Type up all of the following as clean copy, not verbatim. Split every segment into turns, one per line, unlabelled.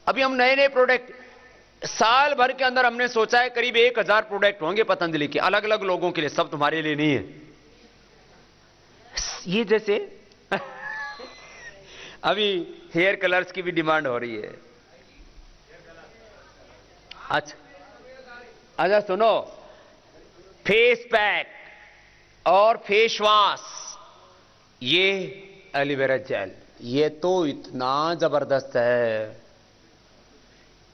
अभी हम नए नए प्रोडक्ट, साल भर के अंदर हमने सोचा है करीब 1000 प्रोडक्ट होंगे पतंजलि के, अलग अलग लोगों के लिए, सब तुम्हारे लिए नहीं है। ये जैसे अभी हेयर कलर्स की भी डिमांड हो रही है। अच्छा अच्छा सुनो, फेस पैक और फेस वॉश, ये एलोवेरा जेल, ये तो इतना जबरदस्त है,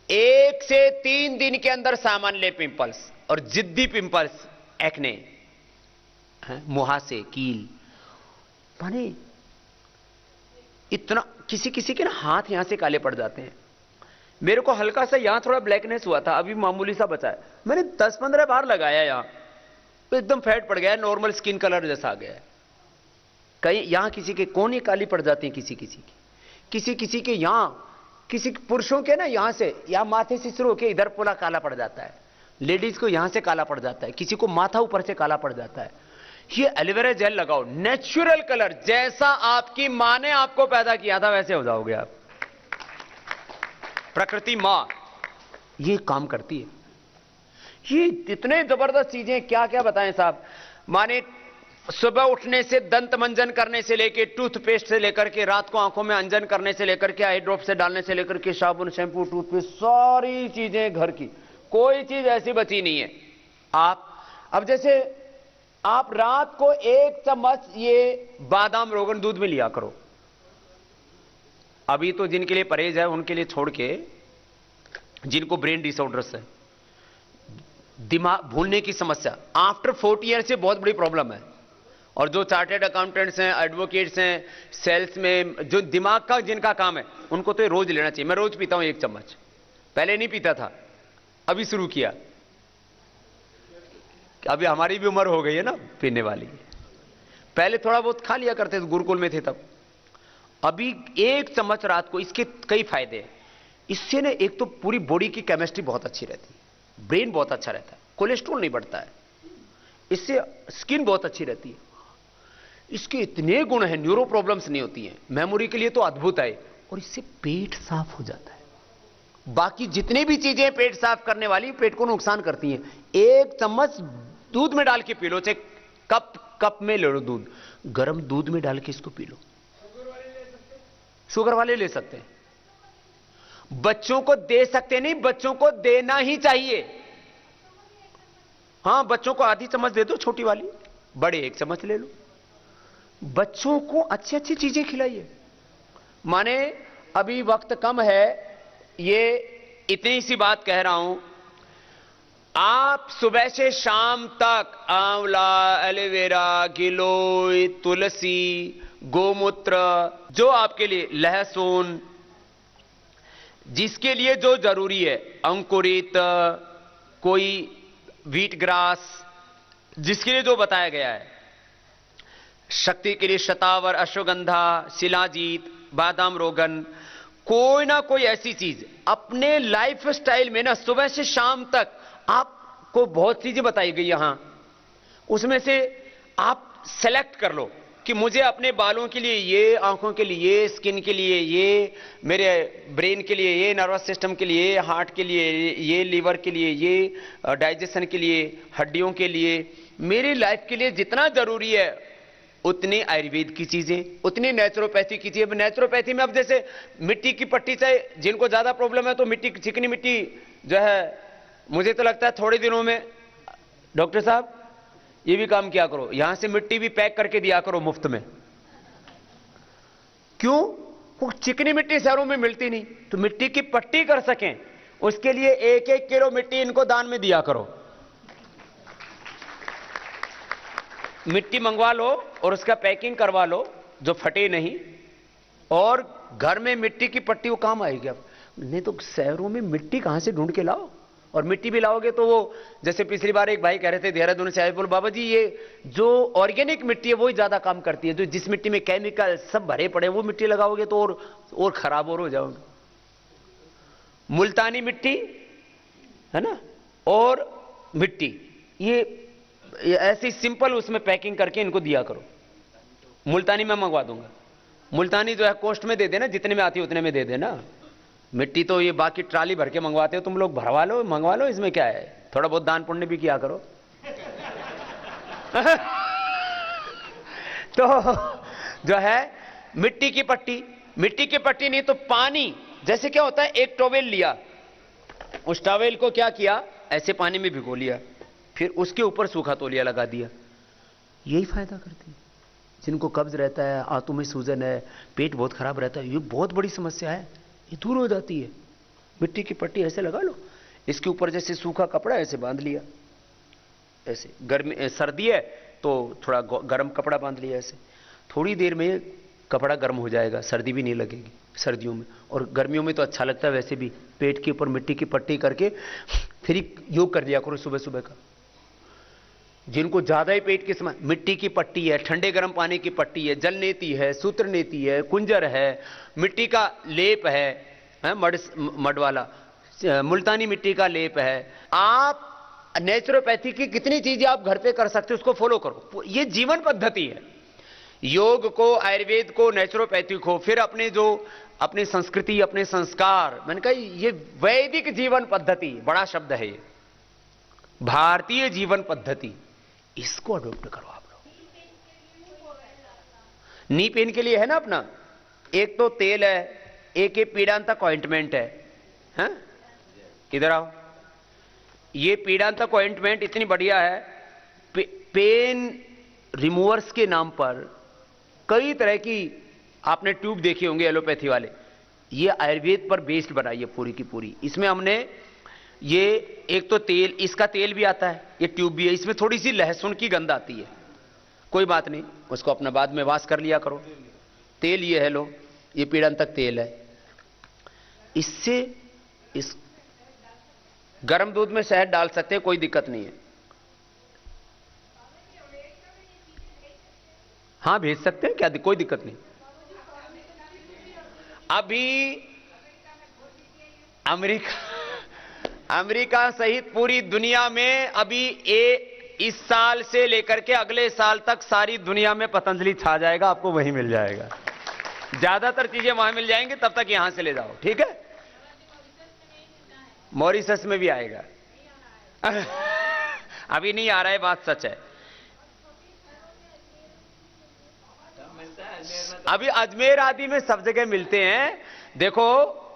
1 से 3 दिन के अंदर सामान्य पिंपल्स और जिद्दी पिंपल्स, एक्ने, मुहासे, कील, माने इतना, किसी किसी के ना हाथ यहां से काले पड़ जाते हैं। मेरे को हल्का सा यहां थोड़ा ब्लैकनेस हुआ था, अभी मामूली सा बचा है, मैंने 10-15 बार लगाया यहां तो एकदम फैट पड़ गया है, नॉर्मल स्किन कलर जैसा आ गया है। कहीं यहां किसी के कोने काली पड़ जाती है, किसी किसी के यहां, किसी पुरुषों के ना यहां से या माथे से शुरू होकर इधर पूरा काला पड़ जाता है, लेडीज को यहां से काला पड़ जाता है, किसी को माथा ऊपर से काला पड़ जाता है। ये एलोवेरा जेल लगाओ, नेचुरल कलर, जैसा आपकी मां ने आपको पैदा किया था वैसे हो जाओगे आप। प्रकृति मां ये काम करती है। ये इतने जबरदस्त चीजें, क्या क्या बताएं साहब। माने सुबह उठने से दंत मंजन करने से लेकर, टूथपेस्ट से लेकर के, रात को आंखों में अंजन करने से लेकर के, आई ड्रॉप से डालने से लेकर के, साबुन, शैंपू, टूथपेस्ट, सारी चीजें घर की, कोई चीज ऐसी बची नहीं है। आप अब जैसे आप रात को 1 चम्मच ये बादाम रोगन दूध में लिया करो। अभी तो जिनके लिए परहेज है उनके लिए छोड़ के, जिनको ब्रेन डिसऑर्डर्स है, दिमाग भूलने की समस्या, आफ्टर 40 ईयर से बहुत बड़ी प्रॉब्लम है। और जो चार्टेड अकाउंटेंट्स हैं, एडवोकेट्स हैं, सेल्स में जो दिमाग का जिनका काम है, उनको तो रोज लेना चाहिए। मैं रोज पीता हूं 1 चम्मच, पहले नहीं पीता था, अभी शुरू किया। अभी हमारी भी उम्र हो गई है ना पीने वाली, पहले थोड़ा बहुत खा लिया करते थे, गुरुकुल में थे तब। अभी 1 चम्मच रात को, इसके कई फायदे हैं। इससे ना एक तो पूरी बॉडी की केमिस्ट्री बहुत अच्छी रहती है, ब्रेन बहुत अच्छा रहता है, कोलेस्ट्रॉल नहीं बढ़ता है, इससे स्किन बहुत अच्छी रहती है। इसके इतने गुण हैं, न्यूरो प्रॉब्लम्स नहीं होती हैं, मेमोरी के लिए तो अद्भुत है, और इससे पेट साफ हो जाता है। बाकी जितनी भी चीजें पेट साफ करने वाली पेट को नुकसान करती हैं, 1 चम्मच दूध में डाल के पी लो, चाहे कप में ले लो दूध, गर्म दूध में डाल के इसको पी लो। शुगर वाले ले सकते हैं, बच्चों को दे सकते नहीं, बच्चों को देना ही चाहिए। हां, बच्चों को आधी चम्मच दे दो छोटी वाली, बड़े 1 चम्मच ले लो। बच्चों को अच्छी अच्छी चीजें खिलाइए। माने अभी वक्त कम है, ये इतनी सी बात कह रहा हूं, आप सुबह से शाम तक आंवला, एलोवेरा, गिलोय, तुलसी, गोमूत्र, जो आपके लिए, लहसुन, जिसके लिए जो जरूरी है, अंकुरित, कोई व्हीट ग्रास, जिसके लिए जो बताया गया है, शक्ति के लिए शतावर, अश्वगंधा, शिलाजीत, बादाम रोगन, कोई ना कोई ऐसी चीज अपने लाइफ स्टाइल में ना सुबह से शाम तक आपको बहुत चीजें बताई गई यहां, उसमें से आप सेलेक्ट कर लो कि मुझे अपने बालों के लिए ये, आंखों के लिए ये, स्किन के लिए ये, मेरे ब्रेन के लिए ये, नर्वस सिस्टम के लिए, हार्ट के लिए ये, लीवर के लिए ये, डाइजेशन के लिए, हड्डियों के लिए, मेरी लाइफ के लिए जितना जरूरी है उतनी आयुर्वेद की चीजें, उतनी नेचुरोपैथी की चीजें। नेचुरोपैथी में अब जैसे मिट्टी की पट्टी, चाहे जिनको ज्यादा प्रॉब्लम है तो मिट्टी, चिकनी मिट्टी जो है, मुझे तो लगता है थोड़े दिनों में डॉक्टर साहब ये भी काम किया करो, यहां से मिट्टी भी पैक करके दिया करो मुफ्त में। क्यों? वो चिकनी मिट्टी शहरों में मिलती नहीं, तो मिट्टी की पट्टी कर सकें उसके लिए 1-1 किलो मिट्टी इनको दान में दिया करो। मिट्टी मंगवा लो और उसका पैकिंग करवा लो जो फटे नहीं, और घर में मिट्टी की पट्टी वो काम आएगी। अब नहीं तो शहरों में मिट्टी कहां से ढूंढ के लाओ, और मिट्टी भी लाओगे तो वो, जैसे पिछली बार एक भाई कह रहे थे देहरादून से आए, बोले बाबा जी ये जो ऑर्गेनिक मिट्टी है वही ज्यादा काम करती है, जो जिस मिट्टी में केमिकल सब भरे पड़े वो मिट्टी लगाओगे तो और खराब और हो जाओगे। मुल्तानी मिट्टी है ना, और मिट्टी ये ऐसी सिंपल उसमें पैकिंग करके इनको दिया करो। मुल्तानी मैं मंगवा दूंगा, मुल्तानी जो है कोस्ट में दे देना, जितने में आती है उतने में दे देना, मिट्टी तो ये बाकी ट्राली भर के मंगवाते हो तुम लोग, भरवा लो, मंगवा लो, इसमें क्या है, थोड़ा बहुत दान पुण्य भी किया करो। तो जो है मिट्टी की पट्टी, मिट्टी की पट्टी नहीं तो पानी, जैसे क्या होता है, एक टॉवेल लिया, उस टॉवेल को क्या किया, ऐसे पानी में भिगो लिया, फिर उसके ऊपर सूखा तौलिया लगा दिया, यही फायदा करती है। जिनको कब्ज रहता है, आंतों में सूजन है, पेट बहुत खराब रहता है, ये बहुत बड़ी समस्या है, ये दूर हो जाती है। मिट्टी की पट्टी ऐसे लगा लो, इसके ऊपर जैसे सूखा कपड़ा ऐसे बांध लिया, ऐसे गर्मी सर्दी है तो थोड़ा गर्म कपड़ा बांध लिया, ऐसे थोड़ी देर में कपड़ा गर्म हो जाएगा, सर्दी भी नहीं लगेगी सर्दियों में। और गर्मियों में तो अच्छा लगता है वैसे भी, पेट के ऊपर मिट्टी की पट्टी करके फिर योग कर दिया करो सुबह सुबह का। जिनको ज्यादा ही पेट के समय, मिट्टी की पट्टी है, ठंडे गर्म पानी की पट्टी है, जल नेति है, सूत्र नेति है, कुंजर है, मिट्टी का लेप है, मड वाला मुल्तानी मिट्टी का लेप है। आप नेचुरोपैथी की कितनी चीजें आप घर पे कर सकते हो, उसको फॉलो करो। ये जीवन पद्धति है, योग को, आयुर्वेद को, नेचुरोपैथी को, फिर अपने जो अपनी संस्कृति, अपने संस्कार, मैंने कहा ये वैदिक जीवन पद्धति, बड़ा शब्द है ये, भारतीय जीवन पद्धति, इसको अडॉप्ट करो आप लोग। नी पेन के लिए है ना अपना, एक तो तेल है, एक ये पीड़ांतक ऑइंटमेंट है, इधर आओ, ये पीड़ांतक ऑइंटमेंट इतनी बढ़िया है, पेन रिमूवर्स के नाम पर कई तरह की आपने ट्यूब देखी होंगे एलोपैथी वाले, ये आयुर्वेद पर बेस्ड बनाई है पूरी की पूरी। इसमें हमने ये एक तो तेल, इसका तेल भी आता है, ये ट्यूब भी है, इसमें थोड़ी सी लहसुन की गंध आती है, कोई बात नहीं, उसको अपना बाद में वाश कर लिया करो। तेल ये है, लो, ये पीड़ांतक तेल है, इससे इस गर्म दूध में शहद डाल सकते हैं, कोई दिक्कत नहीं है। हाँ भेज सकते हैं, क्या कोई दिक्कत नहीं। अभी अमेरिका सहित पूरी दुनिया में अभी इस साल से लेकर के अगले साल तक सारी दुनिया में पतंजलि छा जाएगा, आपको वहीं मिल जाएगा, ज्यादातर चीजें वहां मिल जाएंगी, तब तक यहां से ले जाओ, ठीक है। मॉरिशस में भी आएगा। अभी नहीं आ रहा है, बात सच है। अभी अजमेर आदि में सब जगह मिलते हैं। देखो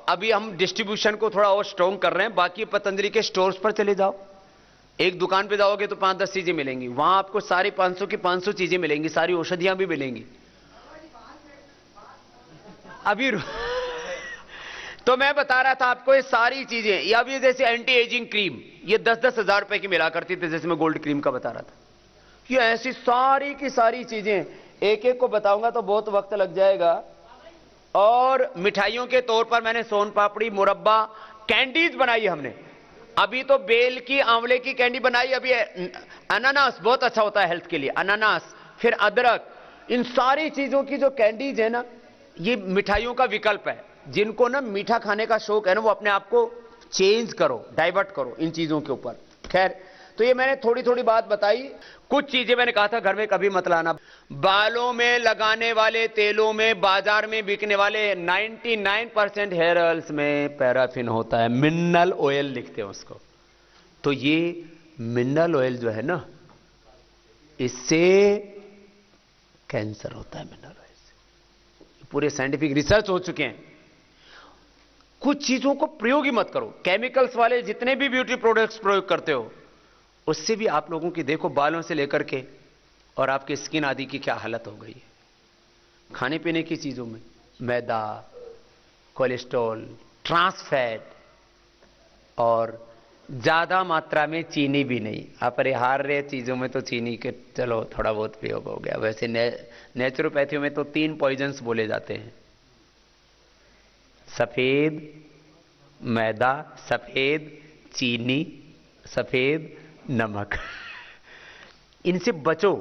अभी हम डिस्ट्रीब्यूशन को थोड़ा और स्ट्रॉन्ग कर रहे हैं, बाकी पतंजलि के स्टोर्स पर चले जाओ, एक दुकान पे जाओगे तो 5-10 चीजें मिलेंगी, वहां आपको सारी 500 की 500 चीजें मिलेंगी, सारी औषधियां भी मिलेंगी। अभी तो मैं बता रहा था आपको, ये सारी चीजें, या भी जैसे एंटी एजिंग क्रीम, ये 10-10 हजार रुपए की मिला करती थी, जैसे मैं गोल्ड क्रीम का बता रहा था। ये ऐसी सारी की सारी चीजें, एक एक को बताऊंगा तो बहुत वक्त लग जाएगा। और मिठाइयों के तौर पर मैंने सोन पापड़ी, मुरब्बा, कैंडीज बनाई हमने। अभी तो बेल की, आंवले की कैंडी बनाई, अभी अनानास बहुत अच्छा होता है हेल्थ के लिए, अनानास, फिर अदरक, इन सारी चीजों की जो कैंडीज है ना, ये मिठाइयों का विकल्प है। जिनको ना मीठा खाने का शौक है ना, वो अपने आप को चेंज करो, डाइवर्ट करो इन चीजों के ऊपर। खैर, तो ये मैंने थोड़ी थोड़ी बात बताई। कुछ चीजें मैंने कहा था घर में कभी मत लाना। बालों में लगाने वाले तेलों में, बाजार में बिकने वाले 99% हेयर ऑयल्स में पैराफिन होता है, मिनरल ऑयल लिखते हैं उसको। तो ये मिनरल ऑयल जो है ना, इससे कैंसर होता है, मिनरल ऑयल से पूरे साइंटिफिक रिसर्च हो चुके हैं। कुछ चीजों को प्रयोग ही मत करो। केमिकल्स वाले जितने भी ब्यूटी प्रोडक्ट्स प्रयोग करते हो, उससे भी आप लोगों की देखो, बालों से लेकर के और आपकी स्किन आदि की क्या हालत हो गई है। खाने पीने की चीजों में मैदा, कोलेस्ट्रॉल, ट्रांस फैट, और ज्यादा मात्रा में चीनी भी नहीं। अपरिहार्य चीजों में तो चीनी के चलो थोड़ा बहुत प्रयोग हो गया। वैसे नेचुरोपैथी में तो 3 पॉइजन्स बोले जाते हैं, सफेद मैदा, सफेद चीनी, सफेद नमक। इनसे बचो।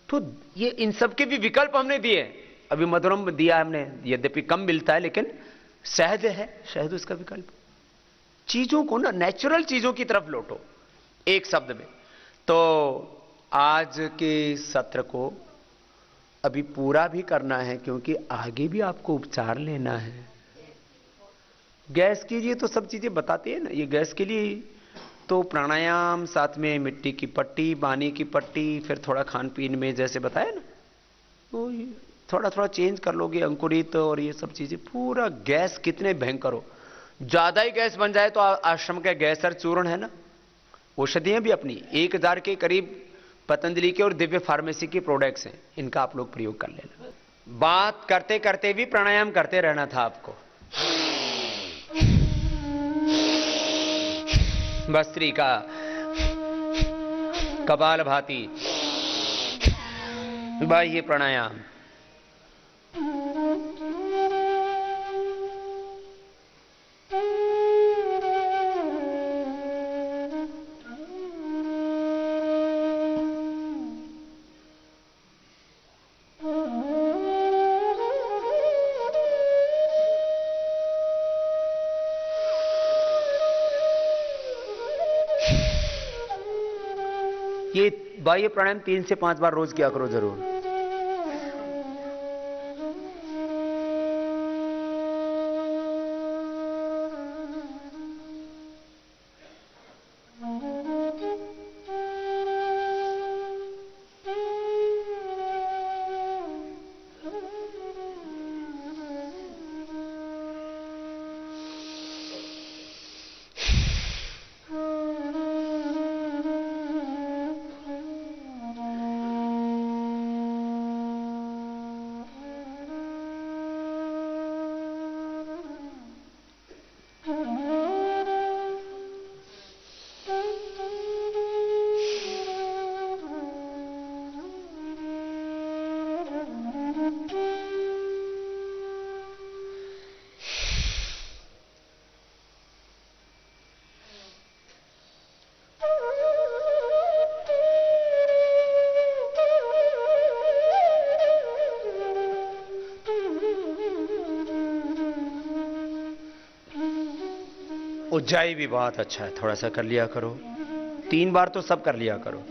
तो ये इन सब के भी विकल्प हमने दिए। अभी मधुरम दिया हमने, यद्यपि कम मिलता है, लेकिन शहद है, शहद उसका विकल्प। चीजों को ना, नेचुरल चीजों की तरफ लौटो, एक शब्द में। तो आज के सत्र को अभी पूरा भी करना है, क्योंकि आगे भी आपको उपचार लेना है। गैस के लिए तो सब चीजें बताते हैं ना, ये गैस के लिए तो प्राणायाम, साथ में मिट्टी की पट्टी, पानी की पट्टी, फिर थोड़ा खान पीन में जैसे बताया ना, तो थोड़ा थोड़ा चेंज कर लोगे, अंकुरित और ये सब चीजें, पूरा गैस कितने भयंकर हो, ज्यादा ही गैस बन जाए तो आश्रम का गैसर चूर्ण है ना, औषधियां भी अपनी 1000 के करीब पतंजलि के और दिव्य फार्मेसी के प्रोडक्ट्स हैं, इनका आप लोग प्रयोग कर लेना। बात करते करते भी प्राणायाम करते रहना था आपको। भस्त्रिका, कपालभाति, बाह्य प्राणायाम। ये बाह्य प्राणायाम 3 से 5 बार रोज किया करो जरूर। उज्जाई भी बहुत अच्छा है, थोड़ा सा कर लिया करो, 3 बार तो सब कर लिया करो।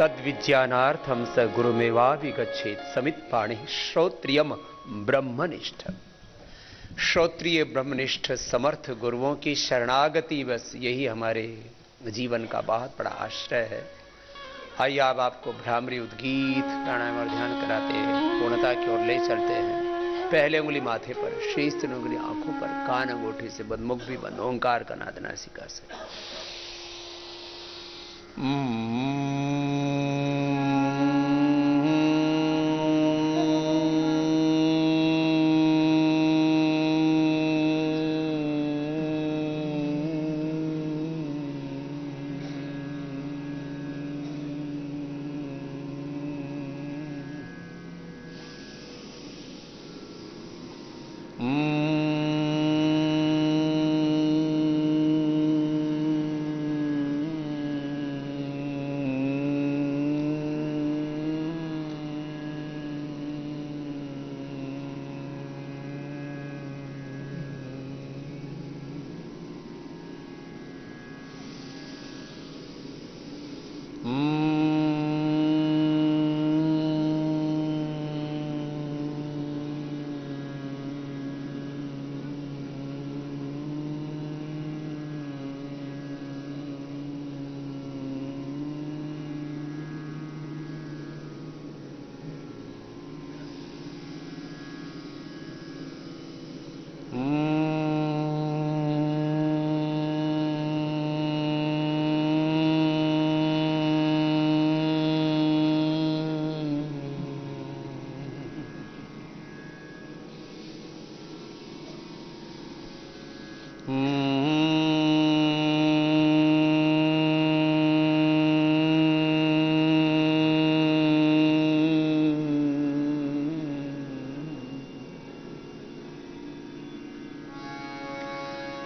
तद विज्ञानार्थम स गुरुमेवाभिगच्छेत समित पाणि श्रोत्रियम ब्रह्मनिष्ठ। श्रोत्रिय ब्रह्मनिष्ठ समर्थ गुरुओं की शरणागति, बस यही हमारे जीवन का बहुत बड़ा आश्रय है। आइए अब आपको भ्रामरी उद्गीत प्राणायाम और ध्यान कराते हैं, पूर्णता की ओर ले चलते हैं। पहले उंगली माथे पर, शेष 3 उंगली आंखों पर, कान अंगूठे से बंद, मुख भी बंद, ओंकार का नाद नासिका से।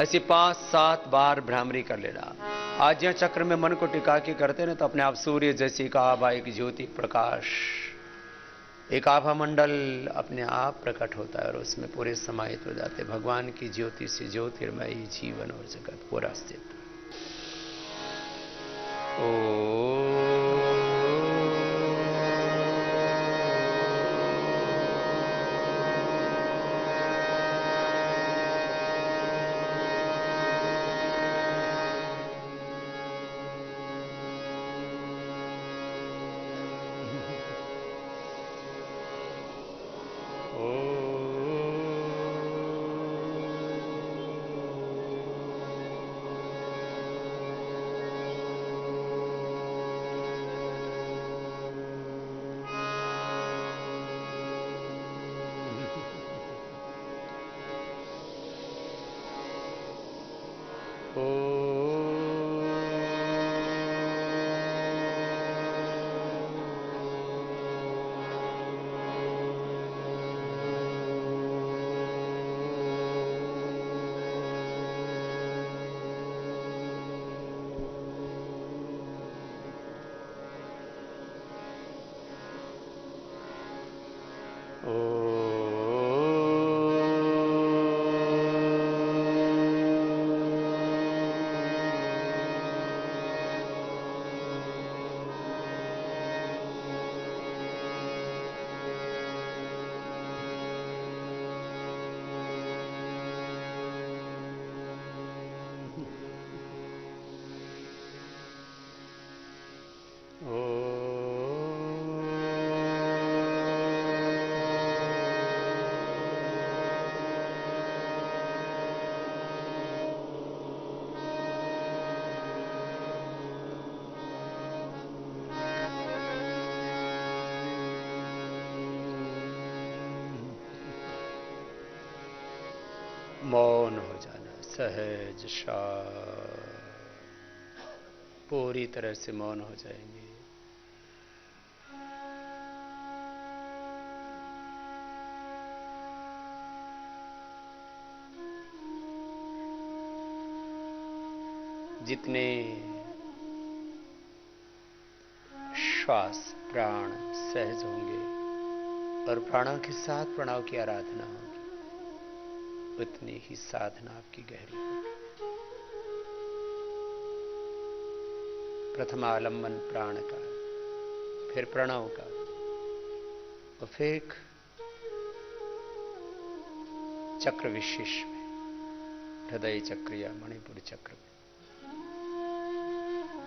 ऐसे 5-7 बार भ्रामरी कर लेना। आज्ञा चक्र में मन को टिका के करते ना तो अपने आप सूर्य जैसी एक आभा, एक ज्योति प्रकाश, एक आभा मंडल अपने आप प्रकट होता है और उसमें पूरे समाहित हो जाते। भगवान की ज्योति से ज्योतिर्मयी जीवन और जगत पूरा स्थित। मौन हो जाना, सहज शांत, पूरी तरह से मौन हो जाएंगे। जितने श्वास प्राण सहज होंगे और प्राणों के साथ प्रणव की आराधना होगी, उतनी ही साधना आपकी गहरी होगी। प्रथम आलम्बन प्राण का, फिर प्रणव का, और फिर चक्र विशेष में, हृदय चक्र या मणिपुर चक्र में,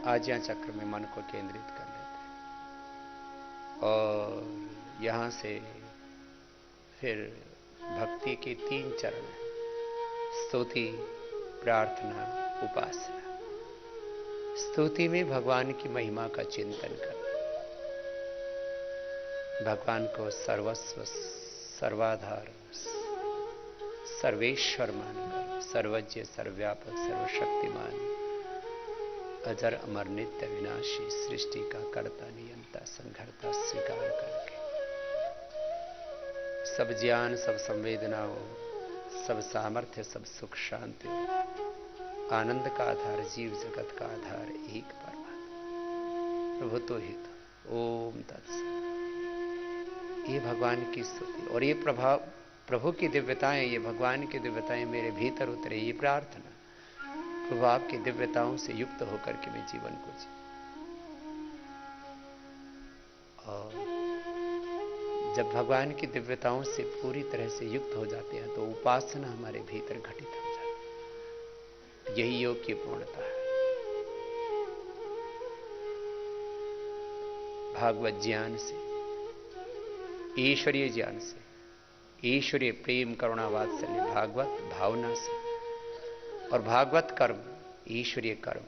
आज्ञा चक्र में मन को केंद्रित कर लेते हैं। और यहां से फिर भक्ति के 3 चरण हैं, स्तुति, प्रार्थना, उपासना। स्तुति में भगवान की महिमा का चिंतन करना, भगवान को सर्वस्व, सर्वाधार, सर्वेश्वर मानकर, सर्वज्ञ, सर्वव्यापक, सर्वशक्तिमान, अजर अमर नित्य विनाशी, सृष्टि का कर्ता नियंता संघर्ता स्वीकार करके सब ज्ञान, सब संवेदनाओं, सब सामर्थ्य, सब सुख शांति, आनंद का आधार, जीव जगत का आधार एक परमात्मा प्रभु तो ही तो। ओम तत्सत। ये भगवान की स्तुति और ये प्रभु की दिव्यताएं, ये भगवान की दिव्यताएं मेरे भीतर उतरे, ये प्रार्थना। प्रभु आपकी दिव्यताओं से युक्त होकर के मैं जीवन को जी। और जब भगवान की दिव्यताओं से पूरी तरह से युक्त हो जाते हैं तो उपासना हमारे भीतर घटित हो जाती है। यही योग की पूर्णता है। भागवत ज्ञान से, ईश्वरीय ज्ञान से, ईश्वरीय प्रेम करुणा वात्सल्य भागवत भावना से, और भागवत कर्म, ईश्वरीय कर्म,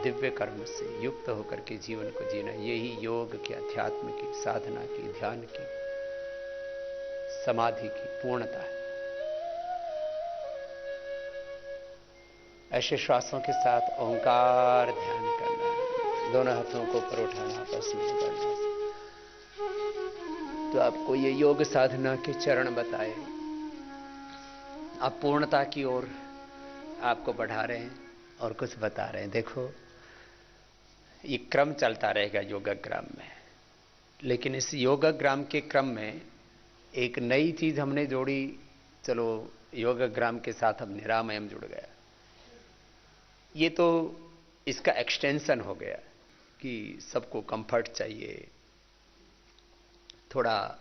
दिव्य कर्म से युक्त होकर के जीवन को जीना, यही योग की, अध्यात्म की, साधना की, ध्यान की, समाधि की पूर्णता है। ऐसे श्वासों के साथ ओंकार ध्यान करना है, दोनों हाथों को ऊपर उठाना, आपस में करना। तो आपको ये योग साधना के चरण बताए, आप पूर्णता की ओर
आपको बढ़ा रहे हैं और कुछ बता रहे हैं। देखो, ये क्रम चलता रहेगा योगाग्राम में, लेकिन इस योगाग्राम के क्रम में एक नई चीज हमने जोड़ी। चलो, योगाग्राम के साथ अब निरामयम जुड़ गया। ये तो इसका एक्सटेंशन हो गया कि सबको कंफर्ट चाहिए, थोड़ा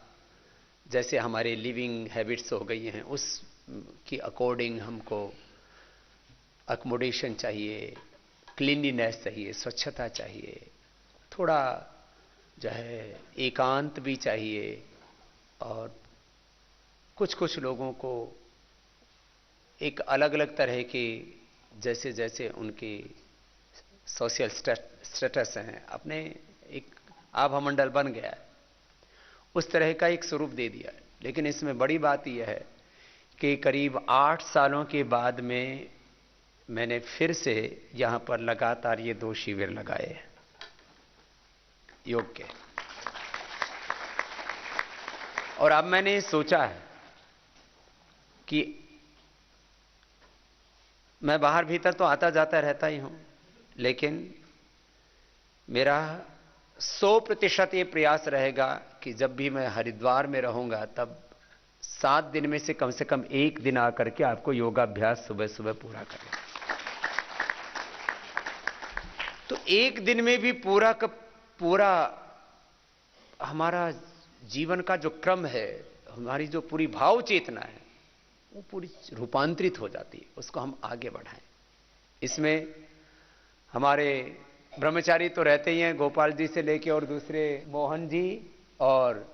जैसे हमारे लिविंग हैबिट्स हो गई हैं उस की अकॉर्डिंग हमको अकोमोडेशन चाहिए, क्लीनलीनेस चाहिए, स्वच्छता चाहिए, थोड़ा जो है एकांत भी चाहिए। और कुछ कुछ लोगों को एक अलग अलग तरह के, जैसे जैसे उनके सोशल स्टेटस हैं, अपने एक आभामंडल बन गया है, उस तरह का एक स्वरूप दे दिया है। लेकिन इसमें बड़ी बात यह है कि करीब 8 सालों के बाद में मैंने फिर से यहां पर लगातार ये 2 शिविर लगाए हैं योग के। और अब मैंने सोचा है कि मैं बाहर भीतर तो आता जाता रहता ही हूं, लेकिन मेरा 100% ये प्रयास रहेगा कि जब भी मैं हरिद्वार में रहूंगा तब 7 दिन में से कम 1 दिन आकर के आपको योगाभ्यास सुबह सुबह पूरा करें। तो 1 दिन में भी पूरा का पूरा हमारा जीवन का जो क्रम है, हमारी जो पूरी भाव चेतना है, वो पूरी रूपांतरित हो जाती है। उसको हम आगे बढ़ाएं। इसमें हमारे ब्रह्मचारी तो रहते ही हैं, गोपाल जी से लेके और दूसरे मोहन जी और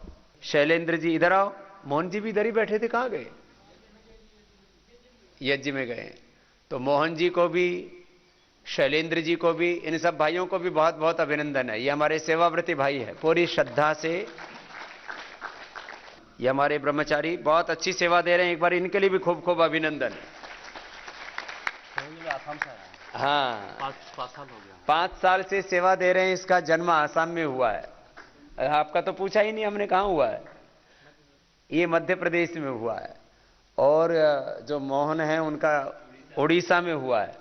शैलेंद्र जी। इधर आओ, मोहन जी भी इधर ही बैठे थे, कहां गए? यज्ञ में गए। तो मोहन जी को भी, शैलेंद्र जी को भी, इन सब भाइयों को भी बहुत बहुत अभिनंदन है। ये हमारे सेवाव्रती भाई है, पूरी श्रद्धा से ये हमारे ब्रह्मचारी बहुत अच्छी सेवा दे रहे हैं। एक बार इनके लिए भी खूब खूब अभिनंदन। हाँ, 5 साल हो गया। 5 साल से सेवा दे रहे हैं। इसका जन्म आसाम में हुआ है। आपका तो पूछा ही नहीं हमने, कहां हुआ है? ये मध्य प्रदेश में हुआ है। और जो मोहन है उनका उड़ीसा में हुआ है।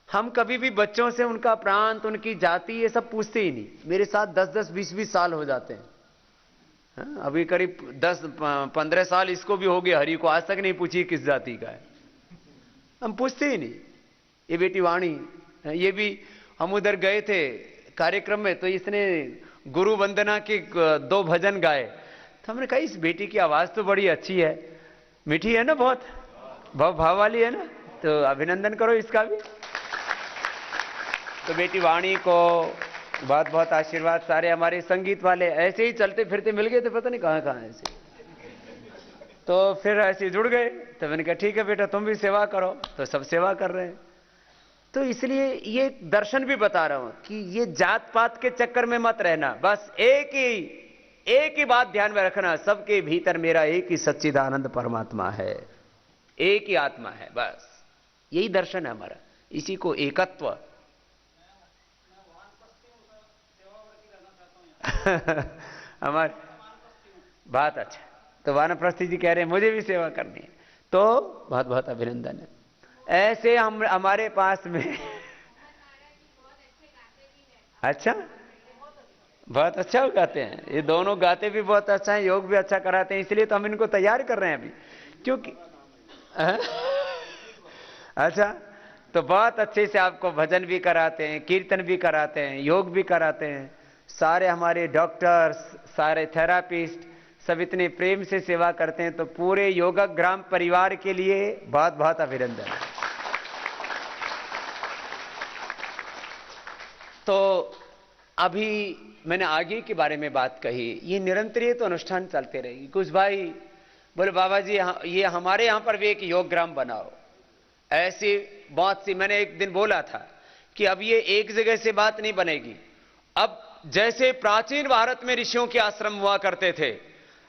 हम कभी भी बच्चों से उनका प्रांत, उनकी जाति, ये सब पूछते ही नहीं। मेरे साथ 10-10, 20-20 साल हो जाते हैं। अभी करीब 10-15 साल इसको भी हो गया, हरि को आज तक नहीं पूछी किस जाति का है। हम पूछते ही नहीं। ये बेटी वाणी, ये भी हम उधर गए थे कार्यक्रम में, तो इसने गुरु वंदना के 2 भजन गाए। तो हमने कहा इस बेटी की आवाज तो बड़ी अच्छी है, मीठी है ना, बहुत भाव वाली है ना, तो अभिनंदन करो इसका भी। तो बेटी वाणी को बहुत बहुत आशीर्वाद। सारे हमारे संगीत वाले ऐसे ही चलते फिरते मिल गए थे, पता नहीं कहां कहां ऐसे, तो फिर ऐसे जुड़ गए। तो मैंने कहा ठीक है बेटा, तुम भी सेवा करो। तो सब सेवा कर रहे हैं। तो इसलिए ये दर्शन भी बता रहा हूं कि ये जात पात के चक्कर में मत रहना। बस एक ही बात ध्यान में रखना, सबके भीतर मेरा एक ही सच्चिदानंद परमात्मा है, एक ही आत्मा है। बस यही दर्शन है हमारा, इसी को एकत्व। हमारे बात अच्छा। तो वानप्रस्थी जी कह रहे हैं मुझे भी सेवा करनी है, तो बहुत बहुत अभिनंदन है। ऐसे हम हमारे पास में अच्छा, बहुत अच्छा गाते हैं ये दोनों, गाते भी बहुत अच्छा है, योग भी अच्छा कराते हैं। इसलिए तो हम इनको तैयार कर रहे हैं अभी, क्योंकि अच्छा, तो बहुत अच्छे से आपको भजन भी कराते हैं, कीर्तन भी कराते हैं, योग भी कराते हैं। सारे हमारे डॉक्टर्स, सारे थेरापिस्ट सब इतने प्रेम से सेवा करते हैं। तो पूरे योगाग्राम परिवार के लिए बहुत बहुत अभिनंदन। तो अभी मैंने आगे के बारे में बात कही, ये निरंतर ये तो अनुष्ठान चलते रहेगी। कुछ भाई बोले बाबा जी ये हमारे यहां पर भी एक योगग्राम बनाओ। ऐसी बहुत सी मैंने एक दिन बोला था कि अब ये एक जगह से बात नहीं बनेगी। अब जैसे प्राचीन भारत में ऋषियों के आश्रम हुआ करते थे,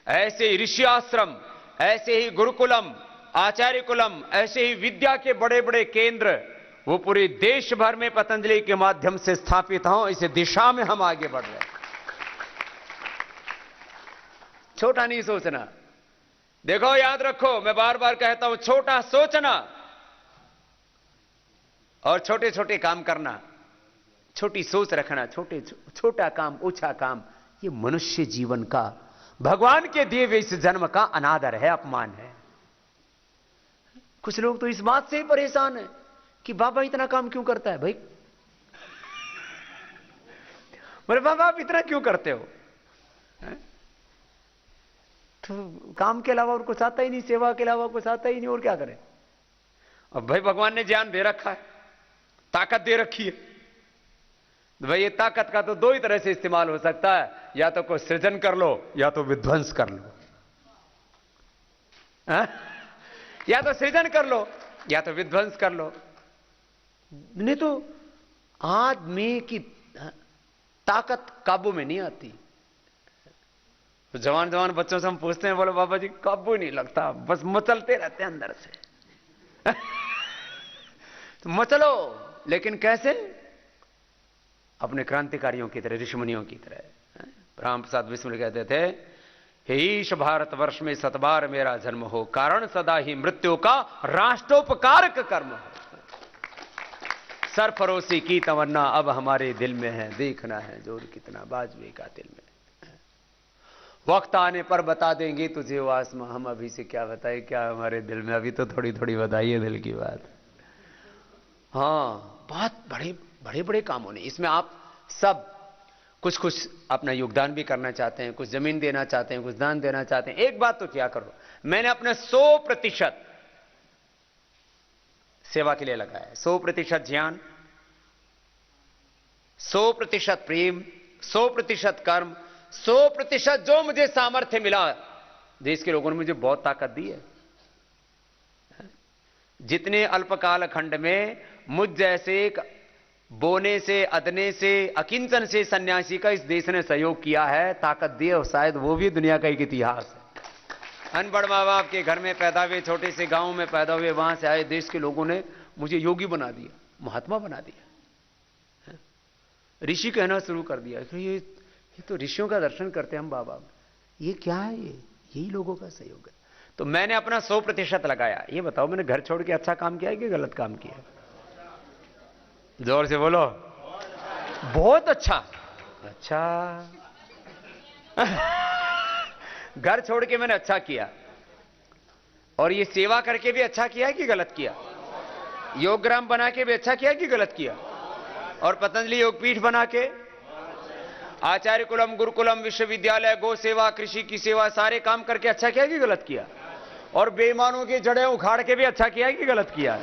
ऐसे ही ऋषि आश्रम, ऐसे ही गुरुकुलम, आचार्य कुलम, ऐसे ही विद्या के बड़े बड़े केंद्र वो पूरे देश भर में पतंजलि के माध्यम से स्थापित हों, इस दिशा में हम आगे बढ़ रहे हैं। छोटा नहीं सोचना। देखो याद रखो, मैं बार बार कहता हूं, छोटा सोचना और छोटे छोटे काम करना, छोटी सोच रखना, छोटा काम, ऊंचा काम, ये मनुष्य जीवन का, भगवान के दिए हुए इस जन्म का अनादर है, अपमान है। कुछ लोग तो इस बात से ही परेशान है कि बाबा इतना काम क्यों करता है भाई। बोले बाबा आप इतना क्यों करते हो? तो काम के अलावा और कुछ आता ही नहीं, सेवा के अलावा कुछ आता ही नहीं, और क्या करें? अब भाई भगवान ने ज्ञान दे रखा है, ताकत दे रखी है, तो भाई ये ताकत का तो दो ही तरह से इस्तेमाल हो सकता है, या तो कोई सृजन कर लो या तो विध्वंस कर लो। या तो सृजन कर लो या तो विध्वंस कर लो। नहीं तो आदमी की ताकत काबू में नहीं आती। तो जवान जवान बच्चों से हम पूछते हैं, बोले बाबा जी काबू नहीं लगता, बस मचलते रहते हैं अंदर से। तो मचलो, लेकिन कैसे? अपने क्रांतिकारियों की तरह, ऋषिमुनियों की तरह। राम प्रसाद बिस्मिल कहते थे, हे ईश भारतवर्ष में सतबार मेरा जन्म हो, कारण सदा ही मृत्यु का राष्ट्रोपकारक कर्म हो। सरफरोशी की तमन्ना अब हमारे दिल में है, देखना है जोर कितना बाजवे का दिल में। वक्त आने पर बता देंगे तुझे वो आसमां, हम अभी से क्या बताए क्या हमारे दिल में, अभी तो थोड़ी थोड़ी बताइए दिल की बात। हाँ, बहुत बड़े बड़े बड़े कामों ने, इसमें आप सब कुछ कुछ अपना योगदान भी करना चाहते हैं, कुछ जमीन देना चाहते हैं, कुछ दान देना चाहते हैं। एक बात तो क्या करो, मैंने अपने 100% सेवा के लिए लगाया है। 100% ज्ञान, 100% प्रेम, 100% कर्म, 100% जो मुझे सामर्थ्य मिला। देश के लोगों ने मुझे बहुत ताकत दी है। जितने अल्पकाल खंड में मुझ जैसे बोने से, अदने से, अकिंचन से सन्यासी का इस देश ने सहयोग किया है, ताकत दी है, और शायद वो भी दुनिया का एक इतिहास है। अनपढ़ माँ बाप के घर में पैदा हुए, छोटे से गांव में पैदा हुए, वहां से आए देश के लोगों ने मुझे योगी बना दिया, महात्मा बना दिया, ऋषि कहना शुरू कर दिया कि ये तो ऋषियों का दर्शन करते हैं हम बाबा में, ये क्या है? ये यही लोगों का सहयोग है। तो मैंने अपना 100% लगाया। ये बताओ, मैंने घर छोड़ के अच्छा काम किया है कि गलत काम किया? जोर से बोलो। बहुत अच्छा। अच्छा, घर छोड़ के मैंने अच्छा किया, और ये सेवा करके भी अच्छा किया है कि गलत किया? योगग्राम बना के भी अच्छा किया कि गलत किया? और पतंजलि योगपीठ बना के, आचार्य कुलम, गुरुकुलम, विश्वविद्यालय, गौ सेवा, कृषि की सेवा, सारे काम करके अच्छा किया कि गलत किया? और बेईमानों की जड़ें उखाड़ के भी अच्छा किया कि गलत किया?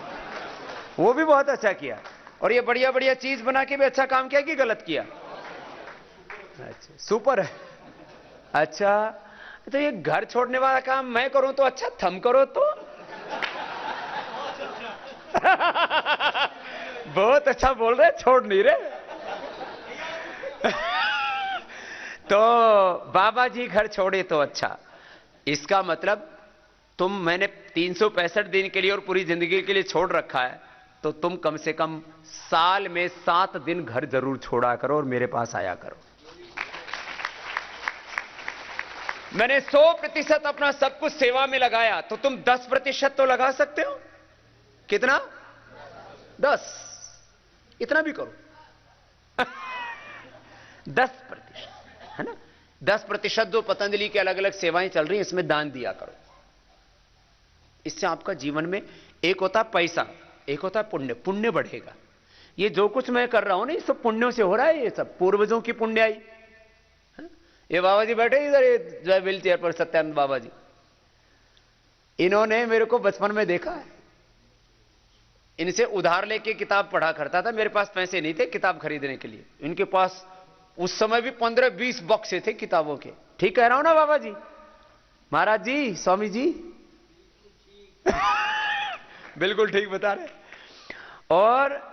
वो भी बहुत अच्छा किया। और ये बढ़िया बढ़िया चीज बना के भी अच्छा काम किया कि गलत किया? अच्छा, सुपर है। अच्छा, तो ये घर छोड़ने वाला काम मैं करूं तो अच्छा, थम करो तो बहुत अच्छा बोल रहे, छोड़ नहीं रहे। तो बाबा जी घर छोड़े तो अच्छा, इसका मतलब मैंने 365 दिन के लिए और पूरी जिंदगी के लिए छोड़ रखा है, तो तुम कम से कम साल में 7 दिन घर जरूर छोड़ा करो और मेरे पास आया करो। मैंने 100% अपना सब कुछ सेवा में लगाया, तो तुम 10% तो लगा सकते हो। कितना? 10, इतना भी करो। 10%, है ना? 10% जो पतंजलि की अलग अलग सेवाएं चल रही हैं, इसमें दान दिया करो। इससे आपका जीवन में एक होता पैसा, एक होता पुण्य। पुण्य बढ़ेगा। ये जो कुछ मैं कर रहा हूं ना, ये सब पुण्यों से हो रहा है। ये सब पूर्वजों की पुण्य आई। ये बाबा जी बैठे इधर, ये जो है व्हील चेयर पर, सत्यानंद बाबा जी, इन्होंने मेरे को बचपन में देखा है। इनसे उधार लेके किताब पढ़ा करता था। मेरे पास पैसे नहीं थे किताब खरीदने के लिए। इनके पास उस समय भी 15-20 बक्से थे किताबों के। ठीक कह रहा हूं ना बाबा जी, महाराज जी, स्वामी जी? बिल्कुल ठीक बता रहे। और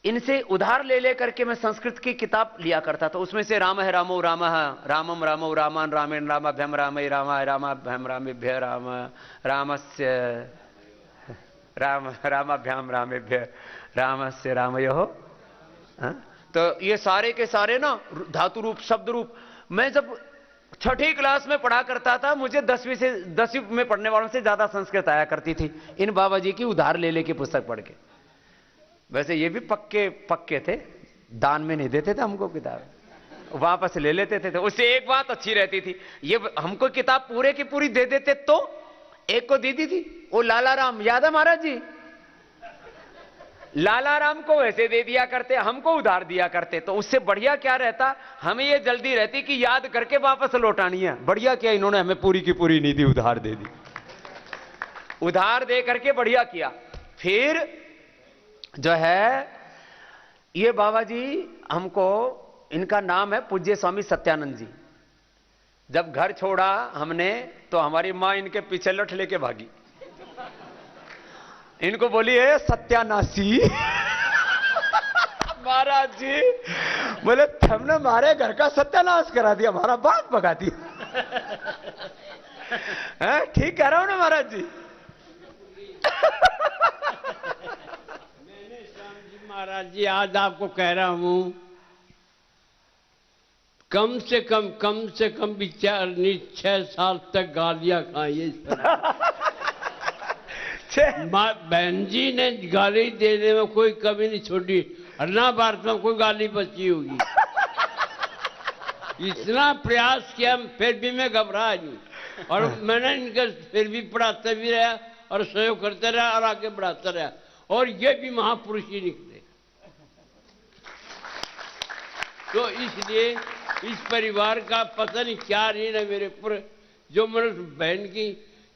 इनसे उधार ले ले करके मैं संस्कृत की किताब लिया करता था। उसमें से राम है रामो राम, रामम रामो रामान, रामेण रामाभ्यम रामय रामाय रामाभ्यम रामेभ्य राम, रामस्य राम, रामाभ्याम रामेभ्य रामस्य रामयो। तो ये सारे के सारे ना धातु रूप, शब्द रूप। मैं जब 6ठी क्लास में पढ़ा करता था, मुझे 10वीं में पढ़ने वालों से ज्यादा संस्कृत आया करती थी, इन बाबा जी की उधार ले लेके पुस्तक पढ़ के। वैसे ये भी पक्के पक्के थे, दान में नहीं देते थे हमको किताब, वापस ले लेते थे। तो उससे एक बात अच्छी रहती थी, ये हमको किताब पूरे की पूरी दे देते तो एक को दी थी, वो लाला राम, याद है महाराज जी? लाला राम को वैसे दे दिया करते, हमको उधार दिया करते। तो उससे बढ़िया क्या रहता, हमें ये जल्दी रहती कि याद करके वापस लौटानी है। बढ़िया किया इन्होंने, हमें पूरी की पूरी नहीं दी, उधार दे दी, उधार दे करके बढ़िया किया। फिर जो है ये बाबा जी हमको, इनका नाम है पूज्य स्वामी सत्यानंद जी। जब घर छोड़ा हमने तो हमारी मां इनके पीछे लठ लेके भागी, इनको बोली है सत्यानाशी। महाराज जी बोले तुमने हमारे घर का सत्यानाश करा दिया, हमारा बाप भगा दिया। ठीक कह रहा हूं ना महाराज जी?
महाराज जी आज आपको कह रहा हूं, कम से कम विचार 6 साल तक गालियां खाई। बहन जी ने गाली देने में कोई कमी नहीं छोड़ी, अन्ना भारत में कोई गाली बची होगी। इतना प्रयास किया, फिर भी मैं घबरा नहीं, और मैंने इनका फिर भी पढ़ाता भी रहा और सहयोग करता रहा और आगे बढ़ाता रहा, और ये भी महापुरुष ही निकले। तो इसलिए इस परिवार का पता नहीं क्या नहीं ना मेरे पर, जो मेरे बहन की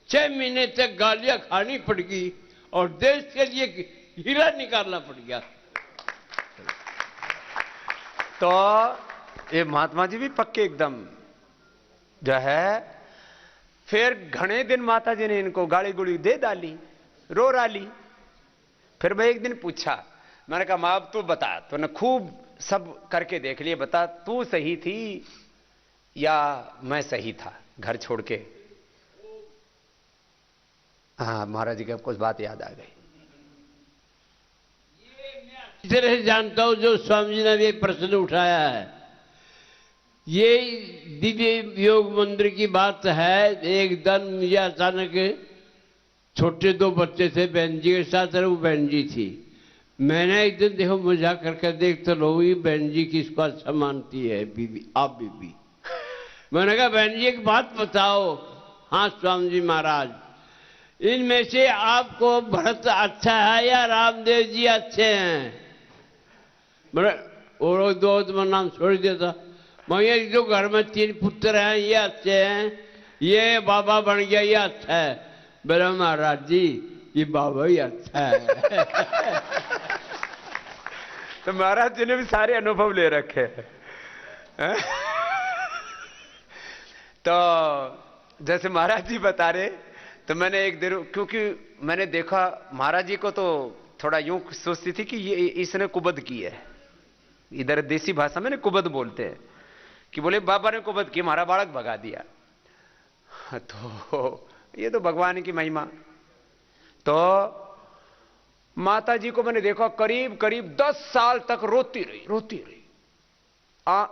6 महीने तक गालियां खानी पड़ गई और देश के लिए हीरा निकालना पड़ गया।
तो ये महात्मा जी भी पक्के एकदम जो है। फिर घने दिन माता जी ने इनको गाली गुली दे डाली, रो डाली। फिर मैं एक दिन पूछा, मैंने कहा मां अब तू बता, तूने खूब सब करके देख लिए, बता तू सही थी या मैं सही था घर छोड़ के? हाँ महाराज जी की कुछ बात याद आ गई।
इस तरह से जानता हूं जो स्वामी जी ने ये प्रश्न उठाया है, ये दिव्य योग मंदिर की बात है। एक दिन मुझे अचानक, छोटे 2 बच्चे थे बहन जी के साथ, और वो बहन जी थी। मैंने एक दिन देखो मजाक करके देख तो लो, ये बहन जी किसको अच्छा मानती है बीबी, आप बीबी। मैंने कहा बहन जी एक बात बताओ। हाँ स्वामी जी महाराज, इनमें से आपको भरत अच्छा है या रामदेव जी अच्छे हैं? मेरे और 2 नाम छोड़ दिया था। मैं जो घर में 3 पुत्र हैं ये अच्छे हैं, ये बाबा बन गया ये अच्छा है। बोला महाराज जी ये बाबा ही अच्छा है।
तो महाराज जी ने भी सारे अनुभव ले रखे हैं। तो जैसे महाराज जी बता रहे, तो मैंने एक दिन, क्योंकि मैंने देखा महाराज जी को तो थोड़ा यूं सोचती थी कि ये इसने कुबद की है। इधर देसी भाषा में ना कुबद बोलते हैं, कि बोले बाबा ने कुबद की, हमारा बालक भगा दिया। तो ये तो भगवान की महिमा। तो माता जी को मैंने देखा करीब 10 साल तक रोती रही।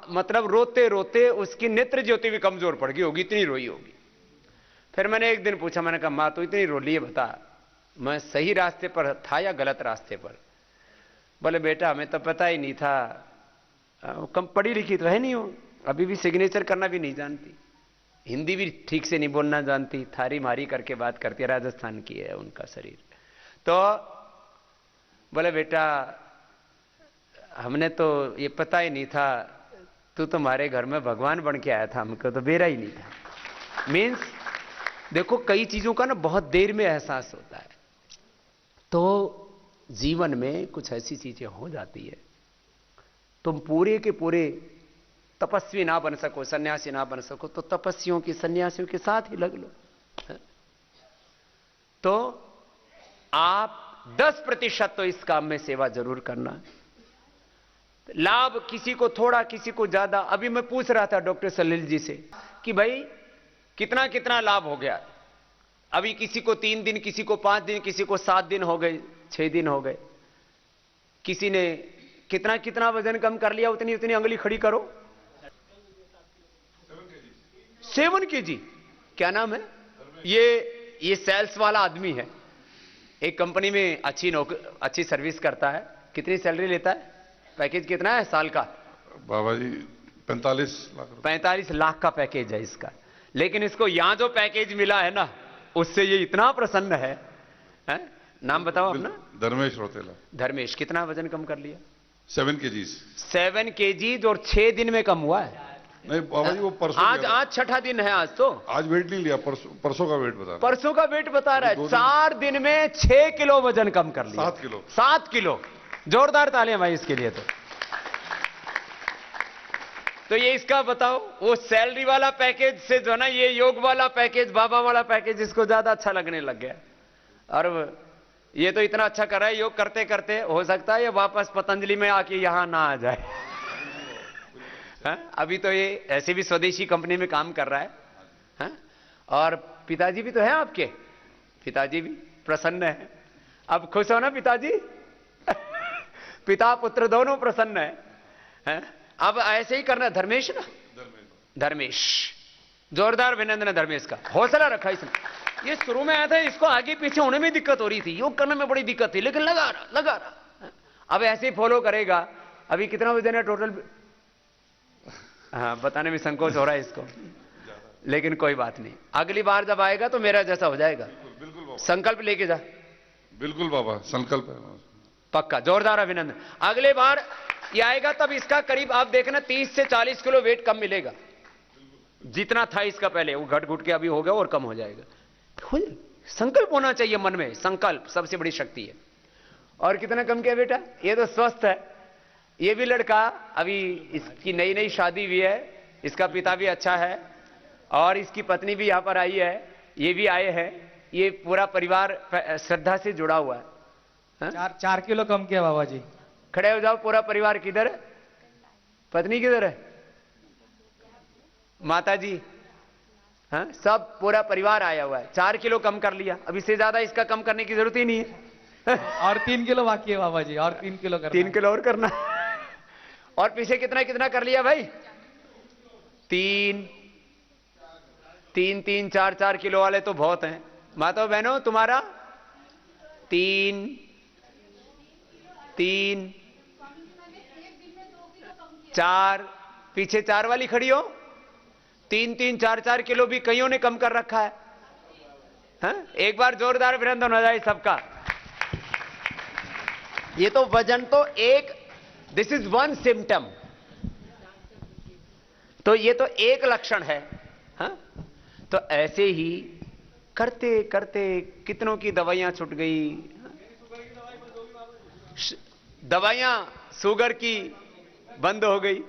मतलब रोते रोते उसकी नेत्र ज्योति भी कमजोर पड़ गई होगी, इतनी रोई होगी। फिर मैंने एक दिन पूछा, मैंने कहा मां तू इतनी रो लिए, बता मैं सही रास्ते पर था या गलत रास्ते पर? बोले बेटा हमें तो पता ही नहीं था, कम पढ़ी लिखी तो है नहीं हो, अभी भी सिग्नेचर करना भी नहीं जानती, हिंदी भी ठीक से नहीं बोलना जानती, थारी मारी करके बात करती है, राजस्थान की है उनका शरीर। तो बोले बेटा हमने तो ये पता ही नहीं था, तू तुम्हारे घर में भगवान बन के आया था, हमको तो बेरा ही नहीं था। मीन्स देखो कई चीजों का ना बहुत देर में एहसास होता है। तो जीवन में कुछ ऐसी चीजें हो जाती है, तुम पूरे के पूरे तपस्वी ना बन सको, सन्यासी ना बन सको, तो तपस्वियों की सन्यासियों के साथ ही लग लो। तो आप 10% तो इस काम में सेवा जरूर करना। लाभ किसी को थोड़ा किसी को ज्यादा। अभी मैं पूछ रहा था डॉक्टर सलील जी से कि भाई कितना कितना लाभ हो गया। अभी किसी को 3 दिन, किसी को 5 दिन, किसी को 7 दिन हो गए, 6 दिन हो गए। किसी ने कितना कितना वजन कम कर लिया, उतनी उतनी अंगुली खड़ी करो। 7 kg। क्या नाम है? ये सेल्स वाला आदमी है, एक कंपनी में अच्छी सर्विस करता है, कितनी सैलरी लेता है? पैकेज कितना है साल का?
बाबा जी 45 लाख रुपए।
45 लाख का पैकेज है इसका। लेकिन इसको यहां जो पैकेज मिला है ना, उससे ये इतना प्रसन्न है? नाम बताओ अपना।
धर्मेश रौतेला।
धर्मेश, कितना वजन कम कर लिया?
7 kgs।
7 kgs और 6 दिन में कम हुआ है।
नहीं बाबा जी, वो परसों
आज छठा दिन है आज तो।
आज वेट नहीं लिया, परसों का वेट बता रहा।
परसों का वेट बता रहा है। 4 दिन में 6 किलो वजन कम कर लिया।
7 किलो।
7 किलो। जोरदार तालियां भाई इसके लिए। तो ये इसका बताओ, वो सैलरी वाला पैकेज से जो है ना, ये योग वाला पैकेज, बाबा वाला पैकेज इसको ज्यादा अच्छा लगने लग गया। और ये तो इतना अच्छा कर रहा है, योग करते करते हो सकता है ये वापस पतंजलि में आके यहां ना आ जाए। अभी तो ये ऐसे भी स्वदेशी कंपनी में काम कर रहा है। और पिताजी भी तो है आपके, पिताजी भी प्रसन्न है। अब खुश हो ना पिताजी? पिता पुत्र दोनों प्रसन्न है? अब ऐसे ही करना। धर्मेश ना, धर्मेश, जोरदार अभिनंदन है धर्मेश का। हौसला रखा इसने। ये शुरू में आया था, इसको आगे पीछे होने में दिक्कत हो रही थी, योग करने में बड़ी दिक्कत थी, लेकिन लगा रहा। अब ऐसे ही फॉलो करेगा। अभी कितना वजन है टोटल? हाँ, बताने में संकोच हो रहा है इसको, लेकिन कोई बात नहीं। अगली बार जब आएगा तो मेरा जैसा हो जाएगा।
बिल्कुल
संकल्प लेके जा।
बिल्कुल बाबा, संकल्प है
पक्का। जोरदार अभिनंदन। अगले बार ये आएगा तब इसका करीब आप देखना 30 से 40 किलो वेट कम मिलेगा। जितना था इसका पहले, वो घट घुट के अभी हो गया और कम हो जाएगा। संकल्प होना चाहिए मन में। संकल्प सबसे बड़ी शक्ति है। और कितना कम किया बेटा? ये तो स्वस्थ है। ये भी लड़का, अभी इसकी नई नई शादी हुई है, इसका पिता भी अच्छा है और इसकी पत्नी भी यहां पर आई है, ये भी आए हैं। ये पूरा परिवार श्रद्धा से जुड़ा हुआ है।
4 किलो कम किया बाबा जी।
खड़े हो जाओ। पूरा परिवार किधर है? पत्नी किधर है? माता जी? हाँ, सब पूरा परिवार आया हुआ है। 4 किलो कम कर लिया। अब इससे ज्यादा इसका कम करने की जरूरत ही नहीं है।
और 3 किलो बाकी है बाबा जी, और 3 किलो करना।
3 किलो और करना। और पीछे कितना कितना कर लिया भाई? 3 3 4 किलो वाले तो बहुत हैं। माता बहनों, तुम्हारा 3 4, पीछे 4 वाली खड़ी हो। 3 4 किलो भी कईयों ने कम कर रखा है। एक बार जोरदार अभिनंदन हो जाए सबका। ये तो वजन तो एक, दिस इज वन सिम्टम। तो ये तो एक लक्षण है। तो ऐसे ही करते करते कितनों की दवाइयां छूट गई। दवाइयां शुगर की बंद हो गई।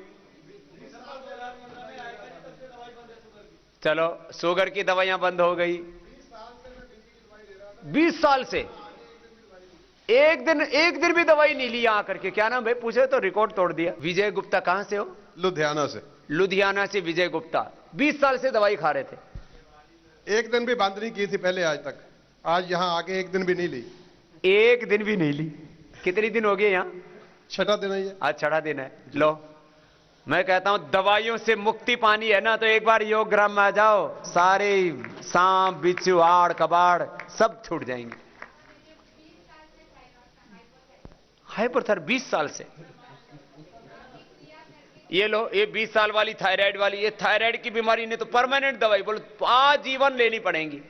चलो, शुगर की दवाइयां बंद हो गई। 20 साल से एक दिन भी दवाई नहीं ली यहां आकर के। क्या नाम भाई? पूछे तो रिकॉर्ड तोड़ दिया। विजय गुप्ता। कहां से हो?
लुधियाना से।
लुधियाना से विजय गुप्ता। 20 साल से दवाई खा रहे थे।
एक दिन भी बंद नहीं की थी पहले आज तक। आज यहां आके एक दिन भी नहीं ली।
एक दिन भी नहीं ली। कितने दिन हो गए यहां?
6ठा दिन है ये।
आज 6ठा दिन है। लो, मैं कहता हूं दवाइयों से मुक्ति पानी है ना, तो एक बार योग ग्राम में आ जाओ। सारे सांप बिच्छू आड़ कबाड़ सब छूट जाएंगे। हाइपरथायराइड 20 साल से। ये लो, ये 20 साल वाली थायराइड वाली, ये थायराइड की बीमारी ने तो परमानेंट दवाई बोलो आजीवन लेनी पड़ेगी।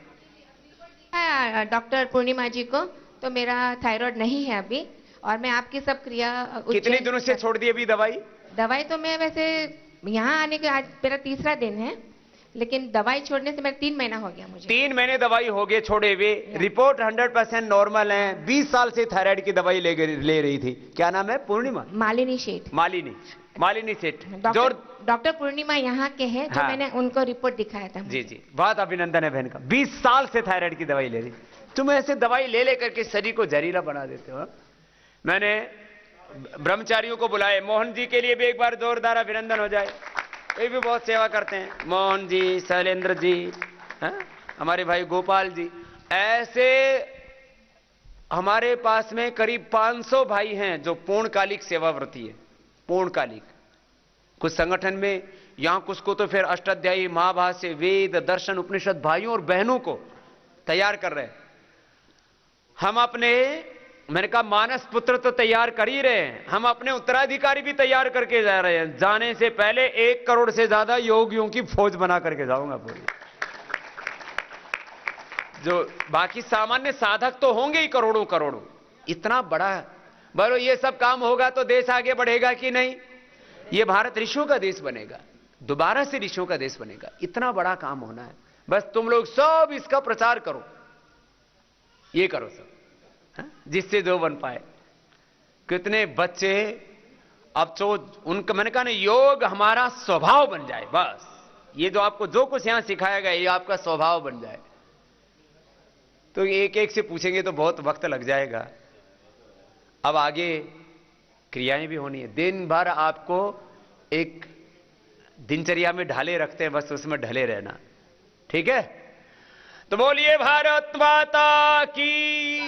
डॉक्टर पूर्णिमा जी को तो मेरा थायराइड नहीं है अभी, और मैं आपकी सब क्रिया
कितने दिनों से छोड़ दी अभी दवाई?
दवाई तो मैं वैसे यहाँ आने के आज मेरा 3रा दिन है, लेकिन दवाई छोड़ने से मेरा 3 महीना हो गया मुझे।
3 महीने दवाई हो गए छोड़े हुए। रिपोर्ट 100% नॉर्मल है। 20 साल से थायराइड की दवाई ले रही थी। क्या नाम है? पूर्णिमा?
मालिनी सेठ।
मालिनी सेठ।
डॉक्टर पूर्णिमा यहाँ के हैं, जो
हाँ।
मैंने उनको रिपोर्ट दिखाया था।
जी जी, बहुत अभिनंदन है बहन का। 20 साल से थायराइड की दवाई ले रही। तुम ऐसे दवाई ले लेकर के शरीर को जहरीला बना देते हो। मैंने ब्रह्मचारियों को बुलाए। मोहन जी के लिए भी एक बार जोरदार अभिनंदन हो जाए। ये भी बहुत सेवा करते हैं। मोहन जी, शैलेंद्र जी, हमारे भाई गोपाल जी। ऐसे हमारे पास में करीब 500 भाई हैं जो पूर्णकालिक सेवाव्रती है। पूर्णकालिक। कुछ संगठन में, यहां कुछ को तो फिर अष्टाध्यायी, महाभाष्य, वेद, दर्शन, उपनिषद भाइयों और बहनों को तैयार कर रहे हैं। हम अपने मैंने कहा मानस पुत्र तो तैयार कर ही रहे हैं, हम अपने उत्तराधिकारी भी तैयार करके जा रहे हैं। जाने से पहले 1 करोड़ से ज्यादा योगियों की फौज बना करके जाऊंगा पूरी। जो बाकी सामान्य साधक तो होंगे ही करोड़ों करोड़ों, इतना बड़ा। बोलो ये सब काम होगा तो देश आगे बढ़ेगा कि नहीं? ये भारत ऋषियों का देश बनेगा, दोबारा से ऋषियों का देश बनेगा। इतना बड़ा काम होना है, बस तुम लोग सब इसका प्रचार करो, ये करो सब, जिससे जो बन पाए। कितने बच्चे अब तो उनका, मैंने कहा ना, योग हमारा स्वभाव बन जाए, बस ये जो आपको जो कुछ यहां सिखाया गया ये आपका स्वभाव बन जाए। तो एक एक से पूछेंगे तो बहुत वक्त लग जाएगा। अब आगे क्रियाएं भी होनी है। दिन भर आपको एक दिनचर्या में ढाले रखते हैं, बस उसमें ढले रहना, ठीक है? तो बोलिए भारत माता की।